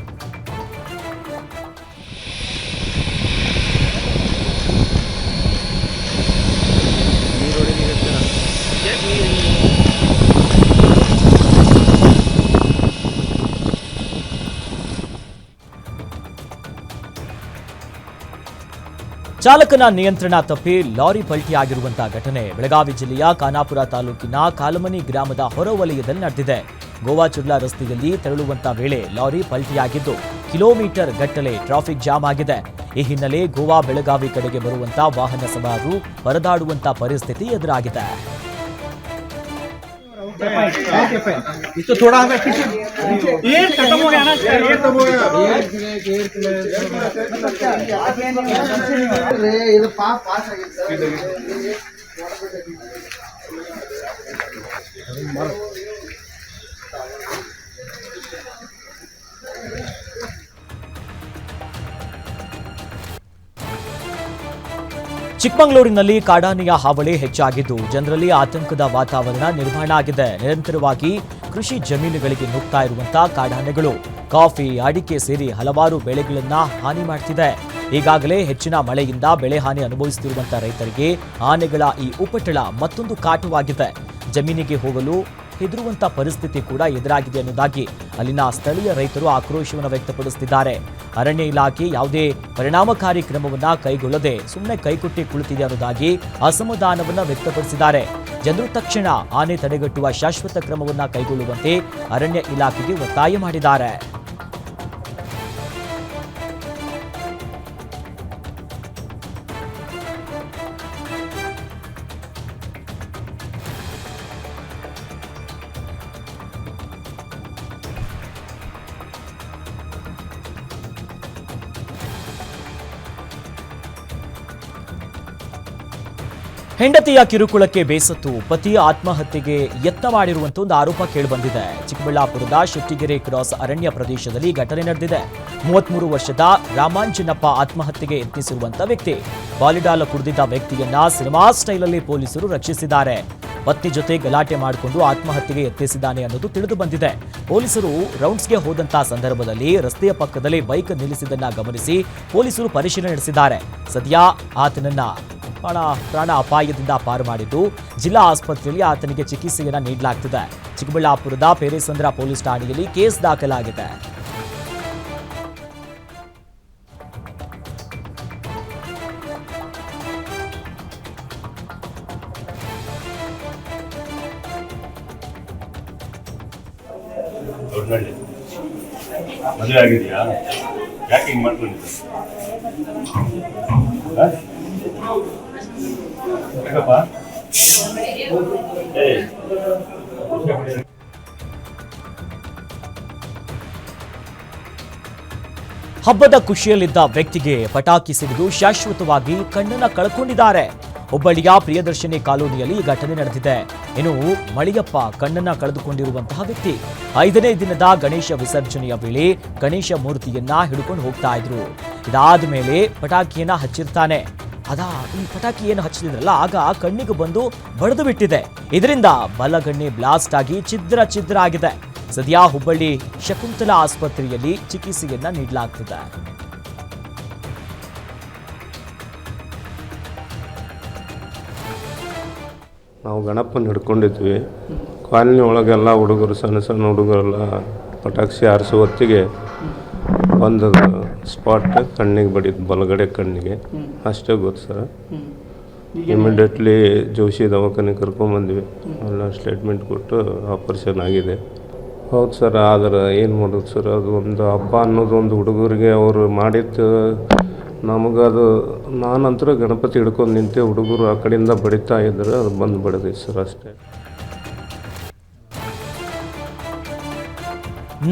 ಚಾಲಕನ ನಿಯಂತ್ರಣ ತಪ್ಪಿ ಲಾರಿ ಪಲ್ಟಿಯಾಗಿರುವಂತಹ ಘಟನೆ ಬೆಳಗಾವಿ ಜಿಲ್ಲೆಯ ಖಾನಾಪುರ ತಾಲೂಕಿನ ಕಾಲಮನಿ ಗ್ರಾಮದ ಹೊರವಲಯದಲ್ಲಿ ನಡೆದಿದೆ. ಗೋವಾ ಚುರ್ಲಾ ರಸ್ತೆಯಲ್ಲಿ ತೆರಳುವಂತಹ ವೇಳೆ ಲಾರಿ ಪಲ್ಟಿಯಾಗಿದ್ದು ಕಿಲೋಮೀಟರ್ ಗಟ್ಟಲೆ ಟ್ರಾಫಿಕ್ ಜಾಮ್ ಆಗಿದೆ. ಈ ಹಿನ್ನೆಲೆ ಗೋವಾ ಬೆಳಗಾವಿ ಕಡೆಗೆ ಬರುವಂತಹ ವಾಹನ ಸವಾರರು ಪರದಾಡುವಂತಹ ಪರಿಸ್ಥಿತಿ ಎದುರಾಗಿದೆ. इसको थोड़ा हमें पीछे ये खत्म हो गया ना, ये खत्म हो गया ये पास आ गया ಚಿಕ್ಕಮಗಳೂರಿನಲ್ಲಿ ಕಾಡಾನೆಯ ಹಾವಳಿ ಹೆಚ್ಚಾಗಿದ್ದು ಜನರಲ್ಲಿ ಆತಂಕದ ವಾತಾವರಣ ನಿರ್ಮಾಣ ಆಗಿದೆ. ನಿರಂತರವಾಗಿ ಕೃಷಿ ಜಮೀನುಗಳಿಗೆ ನುಗ್ತಾ ಇರುವಂತಹ ಕಾಡಾನೆಗಳು ಕಾಫಿ, ಅಡಿಕೆ ಸೇರಿ ಹಲವಾರು ಬೆಳೆಗಳನ್ನ ಹಾನಿ ಮಾಡ್ತಿದೆ. ಈಗಾಗಲೇ ಹೆಚ್ಚಿನ ಮಳೆಯಿಂದ ಬೆಳೆ ಹಾನಿ ಅನುಭವಿಸುತ್ತಿರುವಂತಹ ರೈತರಿಗೆ ಆನೆಗಳ ಈ ಉಪಟಳ ಮತ್ತೊಂದು ಕಾಟವಾಗಿದೆ. ಜಮೀನಿಗೆ ಹೋಗಲು ಹೆದರುವಂತ ಪರಿಸ್ಥಿತಿ ಕೂಡ ಎದುರಾಗಿದೆ ಅನ್ನೋದಾಗಿ ಅಲ್ಲಿನ ಸ್ಥಳೀಯ ರೈತರು ಆಕ್ರೋಶವನ್ನು ವ್ಯಕ್ತಪಡಿಸುತ್ತಿದ್ದಾರೆ. ಅರಣ್ಯ ಇಲಾಖೆ ಯಾವುದೇ ಪರಿಣಾಮಕಾರಿ ಕ್ರಮವನ್ನ ಕೈಗೊಳ್ಳದೆ ಸುಮ್ಮನೆ ಕೈಕೊಟ್ಟಿ ಕುಳಿತಿದೆ ಅನ್ನೋದಾಗಿ ಅಸಮಾಧಾನವನ್ನ ವ್ಯಕ್ತಪಡಿಸಿದ್ದಾರೆ. ಜನರು ತಕ್ಷಣ ಆನೆ ತಡೆಗಟ್ಟುವ ಶಾಶ್ವತ ಕ್ರಮವನ್ನ ಕೈಗೊಳ್ಳುವಂತೆ ಅರಣ್ಯ ಇಲಾಖೆಗೆ ಒತ್ತಾಯ ಮಾಡಿದ್ದಾರೆ. ಹೆಂಡತಿಯ ಕಿರುಕುಳಕ್ಕೆ ಬೇಸತ್ತು ಪತಿ ಆತ್ಮಹತ್ಯೆಗೆ ಯತ್ನ ಮಾಡಿರುವಂತ ಒಂದು ಆರೋಪ ಕೇಳಿಬಂದಿದೆ. ಚಿಕ್ಕಬಳ್ಳಾಪುರದ ಶೆಟ್ಟಿಗೆರೆ ಕ್ರಾಸ್ ಅರಣ್ಯ ಪ್ರದೇಶದಲ್ಲಿ ಘಟನೆ ನಡೆದಿದೆ. 33 ವರ್ಷದ ರಾಮಾಂಜನಪ್ಪ ಆತ್ಮಹತ್ಯೆಗೆ ಯತ್ನಿಸಿರುವಂತ ವ್ಯಕ್ತಿ. ಬಾಲಿಡಾಲ್ ಕುಡಿದಿದ್ದ ವ್ಯಕ್ತಿಯನ್ನ ಸಿನಿಮಾ ಸ್ಟೈಲಲ್ಲಿ ಪೊಲೀಸರು ರಕ್ಷಿಸಿದ್ದಾರೆ. ಪತ್ನಿ ಜೊತೆ ಗಲಾಟೆ ಮಾಡಿಕೊಂಡು ಆತ್ಮಹತ್ಯೆಗೆ ಯತ್ನಿಸಿದ್ದಾನೆ ಅನ್ನೋದು ತಿಳಿದು ಬಂದಿದೆ. ಪೊಲೀಸರು ರೌಂಡ್ಸ್ಗೆ ಹೋದಂತಹ ಸಂದರ್ಭದಲ್ಲಿ ರಸ್ತೆಯ ಪಕ್ಕದಲ್ಲಿ ಬೈಕ್ ನಿಲ್ಲಿಸಿದ್ದನ್ನ ಗಮನಿಸಿ ಪೊಲೀಸರು ಪರಿಶೀಲನೆ ನಡೆಸಿದ್ದಾರೆ. ಸದ್ಯ ಆತನನ್ನ ಪ್ರಾಣ ಅಪಾಯದಿಂದ ಪಾರು ಮಾಡಿದ್ದು ಜಿಲ್ಲಾ ಆಸ್ಪತ್ರೆಯಲ್ಲಿ ಆತನಿಗೆ ಚಿಕಿತ್ಸೆಯನ್ನ ನೀಡಲಾಗ್ತಿದೆ. ಚಿಕ್ಕಬಳ್ಳಾಪುರದ ಪೇರೆಸಂದ್ರ ಪೊಲೀಸ್ ಠಾಣೆಯಲ್ಲಿ ಕೇಸ್ ದಾಖಲಾಗಿದೆ. ಮದುವೆ ಆಗಿದೆಯಾ? ಯಾಕೆ ಹಿಂಗೆ ಮಾಡ್ಕೊಂಡಿದ್ದ? ಹಬ್ಬದ ಖುಷಿಯಲ್ಲಿದ್ದ ವ್ಯಕ್ತಿಗೆ ಪಟಾಕಿ ಸಿಡಿದು ಶಾಶ್ವತವಾಗಿ ಕಣ್ಣನ್ನ ಕಳ್ಕೊಂಡಿದ್ದಾರೆ. ಹುಬ್ಬಳ್ಳಿಯ ಪ್ರಿಯದರ್ಶಿನಿ ಕಾಲೋನಿಯಲ್ಲಿ ಈ ಘಟನೆ ನಡೆದಿದೆ. ಇನ್ನು ಮಳಿಯಪ್ಪ ಕಣ್ಣನ್ನ ಕಳೆದುಕೊಂಡಿರುವಂತಹ ವ್ಯಕ್ತಿ 5ನೇ ದಿನದ ಗಣೇಶ ವಿಸರ್ಜನೆಯ ವೇಳೆ ಗಣೇಶ ಮೂರ್ತಿಯನ್ನ ಹಿಡ್ಕೊಂಡು ಹೋಗ್ತಾ ಇದ್ರು. ಇದಾದ ಮೇಲೆ ಪಟಾಕಿಯನ್ನ ಹಚ್ಚಿರ್ತಾನೆ. ಈ ಪಟಾಕಿ ಏನು ಹಚ್ಚಿದ್ರಲ್ಲ ಆಗ ಕಣ್ಣಿಗೆ ಬಂದು ಬಡಿದು ಬಿಟ್ಟಿದೆ. ಇದರಿಂದ ಬಲಗಣ್ಣೆ ಬ್ಲಾಸ್ಟ್ ಆಗಿ ಛಿದ್ರ ಆಗಿದೆ. ಸದ್ಯ ಹುಬ್ಬಳ್ಳಿ ಶಕುಂತಲಾ ಆಸ್ಪತ್ರೆಯಲ್ಲಿ ಚಿಕಿತ್ಸೆಯನ್ನ ನೀಡಲಾಗ್ತಿದೆ. ನಾವು ಗಣಪನ ಹಿಡ್ಕೊಂಡಿದ್ವಿ. ಕಾಲನಿ ಒಳಗೆಲ್ಲ ಹುಡುಗರು ಸಣ್ಣ ಹುಡುಗರೆಲ್ಲ ಪಟಾಕ್ಷಿ ಹಾರಿಸೋ ಹೊತ್ತಿಗೆ ಒಂದು ಸ್ಪಾಟ್ ಕಣ್ಣಿಗೆ ಬಡಿದ್ದು, ಬಲಗಡೆ ಕಣ್ಣಿಗೆ. ಅಷ್ಟೇ ಗೊತ್ತು ಸರ್. ಇಮಿಡಿಯೇಟ್ಲಿ ಜೋಶಿ ದವಾಖಾನೆ ಕರ್ಕೊಂಬಂದ್ವಿ. ಎಲ್ಲ ಸ್ಟೇಟ್ಮೆಂಟ್ ಕೊಟ್ಟು ಆಪರೇಷನ್ ಆಗಿದೆ. ಹೌದು ಸರ್. ಆದರೆ ಏನು ಮಾಡೋದು ಸರ್, ಅದು ಒಂದು ಹಬ್ಬ ಅನ್ನೋದು ಒಂದು ಹುಡುಗರಿಗೆ ಅವರು ಮಾಡಿದ್ದು. ನಮಗದು ನಾನಂತರ ಗಣಪತಿ ಹಿಡ್ಕೊಂಡು ನಿಂತೆ, ಹುಡುಗರು ಆ ಕಡೆಯಿಂದ ಬಡಿತಾ ಇದ್ದರೆ ಅದು ಬಂದು ಬಡಿದೆ ಸರ್, ಅಷ್ಟೇ.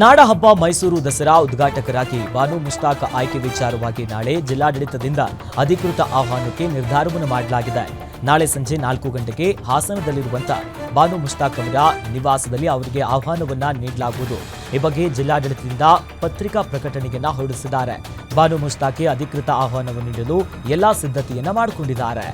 ನಾಡ ಹಬ್ಬ ಮೈಸೂರು ದಸರಾ ಉದ್ಘಾಟಕರಾಗಿ ಬಾನು ಮುಷ್ತಾಕ್ ಆಯ್ಕೆ ವಿಚಾರವಾಗಿ ನಾಳೆ ಜಿಲ್ಲಾಡಳಿತದಿಂದ ಅಧಿಕೃತ ಆಹ್ವಾನಕ್ಕೆ ನಿರ್ಧಾರವನ್ನು ಮಾಡಲಾಗಿದೆ. ನಾಳೆ ಸಂಜೆ 4 ಗಂಟೆಗೆ ಹಾಸನದಲ್ಲಿರುವಂತಹ ಬಾನು ಮುಷ್ತಾಕ್ ಅವರ ನಿವಾಸದಲ್ಲಿ ಅವರಿಗೆ ಆಹ್ವಾನವನ್ನ ನೀಡಲಾಗುವುದು. ಈ ಬಗ್ಗೆ ಜಿಲ್ಲಾಡಳಿತದಿಂದ ಪತ್ರಿಕಾ ಪ್ರಕಟಣೆಯನ್ನ ಹೊರಡಿಸಿದ್ದಾರೆ. ಬಾನು ಮುಷ್ತಾಕ್ಗೆ ಅಧಿಕೃತ ಆಹ್ವಾನವನ್ನು ನೀಡಲು ಎಲ್ಲಾ ಸಿದ್ಧತೆಯನ್ನ ಮಾಡಿಕೊಂಡಿದ್ದಾರೆ.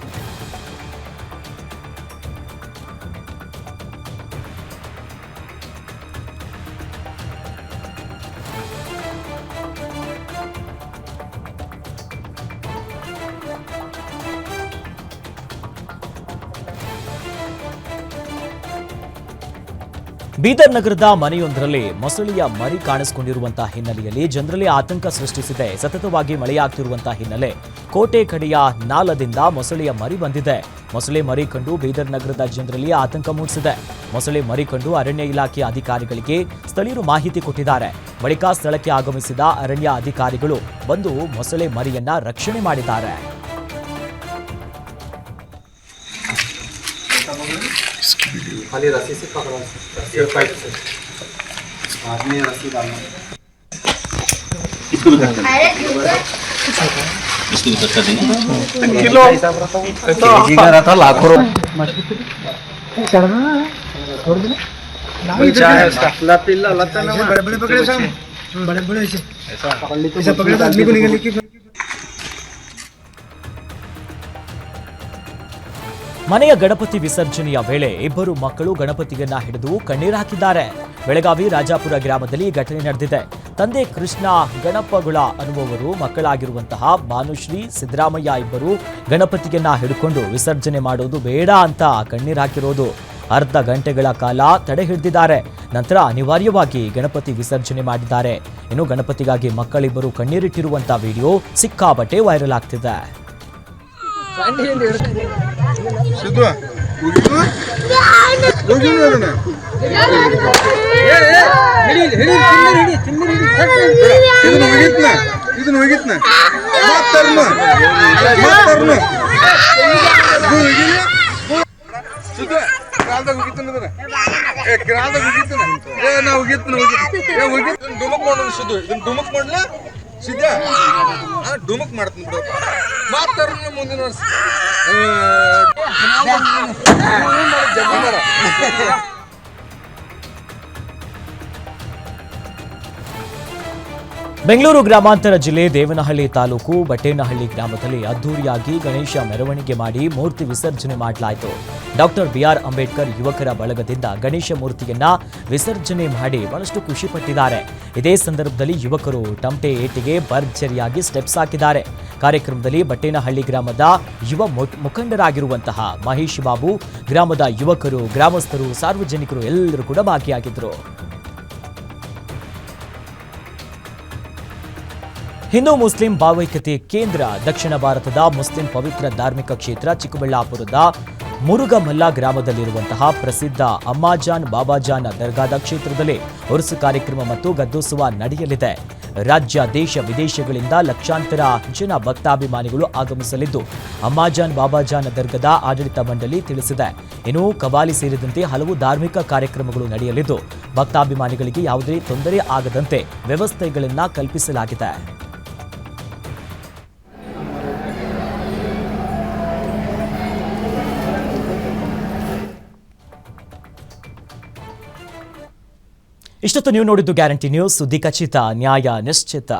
ಬೀದರ್ ನಗರದ ಮನೆಯೊಂದರಲ್ಲಿ ಮೊಸಳೆಯ ಮರಿ ಕಾಣಿಸಿಕೊಂಡಿರುವಂತಹ ಹಿನ್ನೆಲೆಯಲ್ಲಿ ಜನರಲ್ಲಿ ಆತಂಕ ಸೃಷ್ಟಿಸಿದೆ. ಸತತವಾಗಿ ಮಳೆಯಾಗ್ತಿರುವಂತಹ ಹಿನ್ನೆಲೆ ಕೋಟೆ ಕಡೆಯ ನಾಲದಿಂದ ಮೊಸಳೆಯ ಮರಿ ಬಂದಿದೆ. ಮೊಸಳೆ ಮರಿ ಕಂಡು ಬೀದರ್ ನಗರದ ಜನರಲ್ಲಿ ಆತಂಕ ಮೂಡಿಸಿದೆ. ಮೊಸಳೆ ಮರಿ ಕಂಡು ಅರಣ್ಯ ಇಲಾಖೆ ಅಧಿಕಾರಿಗಳಿಗೆ ಸ್ಥಳೀಯರು ಮಾಹಿತಿ ಕೊಟ್ಟಿದ್ದಾರೆ. ಬಳಿಕ ಸ್ಥಳಕ್ಕೆ ಆಗಮಿಸಿದ ಅರಣ್ಯ ಅಧಿಕಾರಿಗಳು ಬಂದು ಮೊಸಳೆ ಮರಿಯನ್ನ ರಕ್ಷಣೆ ಮಾಡಿದ್ದಾರೆ. खाली रस्सी से पकड़ा सिर्फ पाइप से आदमी रस्सी डालना इसको भी कर देंगे किलो केजी का रहा था लाखों चढ़ना छोड़ देना क्या है उसका लतिल्ला लता ना बड़े बड़े पकड़े सब बड़े बड़े ऐसा पकड़ ली तो ऐसा पकड़े तो आदमी को निकल के ಮನೆಯ ಗಣಪತಿ ವಿಸರ್ಜನೆಯ ವೇಳೆ ಇಬ್ಬರು ಮಕ್ಕಳು ಗಣಪತಿಯನ್ನ ಹಿಡಿದು ಕಣ್ಣೀರು ಹಾಕಿದ್ದಾರೆ. ಬೆಳಗಾವಿ ರಾಜಾಪುರ ಗ್ರಾಮದಲ್ಲಿ ಘಟನೆ ನಡೆದಿದೆ. ತಂದೆ ಕೃಷ್ಣ ಗಣಪಗುಳ ಅನ್ನುವವರು ಮಕ್ಕಳಾಗಿರುವಂತಹ ಭಾನುಶ್ರೀ ಸಿದ್ದರಾಮಯ್ಯ ಇಬ್ಬರು ಗಣಪತಿಯನ್ನ ಹಿಡ್ಕೊಂಡು ವಿಸರ್ಜನೆ ಮಾಡೋದು ಬೇಡ ಅಂತ ಕಣ್ಣೀರು ಹಾಕಿರೋದು. ಅರ್ಧ ಗಂಟೆಗಳ ಕಾಲ ತಡೆ ಹಿಡಿದಿದ್ದಾರೆ. ನಂತರ ಅನಿವಾರ್ಯವಾಗಿ ಗಣಪತಿ ವಿಸರ್ಜನೆ ಮಾಡಿದ್ದಾರೆ. ಇನ್ನು ಗಣಪತಿಗಾಗಿ ಮಕ್ಕಳಿಬ್ಬರು ಕಣ್ಣೀರಿಟ್ಟಿರುವಂತ ವಿಡಿಯೋ ಸಿಕ್ಕಾಪಟ್ಟೆ ವೈರಲ್ ಆಗ್ತಿದೆ. ಡುಮಕ್ ಮಾಡ್ತೀನಿ ಬಿಡು ಮಾತಾರ ಮುಂದಿನ ವರ್ಷ ಬೆಂಗಳೂರು ಗ್ರಾಮಾಂತರ ಜಿಲ್ಲೆ ದೇವನಹಳ್ಳಿ ತಾಲೂಕು ಬಟ್ಟೇನಹಳ್ಳಿ ಗ್ರಾಮದಲ್ಲಿ ಅದ್ದೂರಿಯಾಗಿ ಗಣೇಶ ಮೆರವಣಿಗೆ ಮಾಡಿ ಮೂರ್ತಿ ವಿಸರ್ಜನೆ ಮಾಡಲಾಯಿತು. ಡಾಕ್ಟರ್ ಬಿಆರ್ ಅಂಬೇಡ್ಕರ್ ಯುವಕರ ಬಳಗದಿಂದ ಗಣೇಶ ಮೂರ್ತಿಯನ್ನ ವಿಸರ್ಜನೆ ಮಾಡಿ ಬಹಳಷ್ಟು ಖುಷಿ ಪಟ್ಟಿದ್ದಾರೆ. ಇದೇ ಸಂದರ್ಭದಲ್ಲಿ ಯುವಕರು ಟಮಟೆ ಏಟಿಗೆ ಭರ್ಜರಿಯಾಗಿ ಸ್ಟೆಪ್ಸ್ ಹಾಕಿದ್ದಾರೆ. ಕಾರ್ಯಕ್ರಮದಲ್ಲಿ ಬಟ್ಟೇನಹಳ್ಳಿ ಗ್ರಾಮದ ಯುವ ಮುಖಂಡರಾಗಿರುವಂತಹ ಮಹೇಶ್ ಬಾಬು, ಗ್ರಾಮದ ಯುವಕರು, ಗ್ರಾಮಸ್ಥರು, ಸಾರ್ವಜನಿಕರು ಎಲ್ಲರೂ ಕೂಡ ಭಾಗಿಯಾಗಿದ್ದರು. ಹಿಂದೂ ಮುಸ್ಲಿಂ ಭಾವೈಕ್ಯತೆ ಕೇಂದ್ರ ದಕ್ಷಿಣ ಭಾರತದ ಮುಸ್ಲಿಂ ಪವಿತ್ರ ಧಾರ್ಮಿಕ ಕ್ಷೇತ್ರ ಚಿಕ್ಕಬಳ್ಳಾಪುರದ ಮುರುಗಮಲ್ಲ ಗ್ರಾಮದಲ್ಲಿರುವಂತಹ ಪ್ರಸಿದ್ಧ ಅಮ್ಮಾಜಾನ್ ಬಾಬಾಜಾನ್ ದರ್ಗಾದ ಕ್ಷೇತ್ರದಲ್ಲಿ ಉರುಸು ಕಾರ್ಯಕ್ರಮ ಮತ್ತು ಗದ್ದೋತ್ಸವ ನಡೆಯಲಿದೆ. ರಾಜ್ಯ ದೇಶ ವಿದೇಶಗಳಿಂದ ಲಕ್ಷಾಂತರ ಜನ ಭಕ್ತಾಭಿಮಾನಿಗಳು ಆಗಮಿಸಲಿದ್ದು ಅಮ್ಮಾಜಾನ್ ಬಾಬಾಜಾನ್ ದರ್ಗಾದ ಆಡಳಿತ ಮಂಡಳಿ ತಿಳಿಸಿದೆ. ಇನ್ನು ಕವಾಲಿ ಸೇರಿದಂತೆ ಹಲವು ಧಾರ್ಮಿಕ ಕಾರ್ಯಕ್ರಮಗಳು ನಡೆಯಲಿದ್ದು ಭಕ್ತಾಭಿಮಾನಿಗಳಿಗೆ ಯಾವುದೇ ತೊಂದರೆ ಆಗದಂತೆ ವ್ಯವಸ್ಥೆಗಳನ್ನು ಕಲ್ಪಿಸಲಾಗಿದೆ. ಇಷ್ಟೊತ್ತು ನೀವು ನೋಡಿದ್ದು ಗ್ಯಾರಂಟಿ ನ್ಯೂಸ್. ಸುದ್ದಿ ಖಚಿತ, ನ್ಯಾಯ ನಿಶ್ಚಿತ.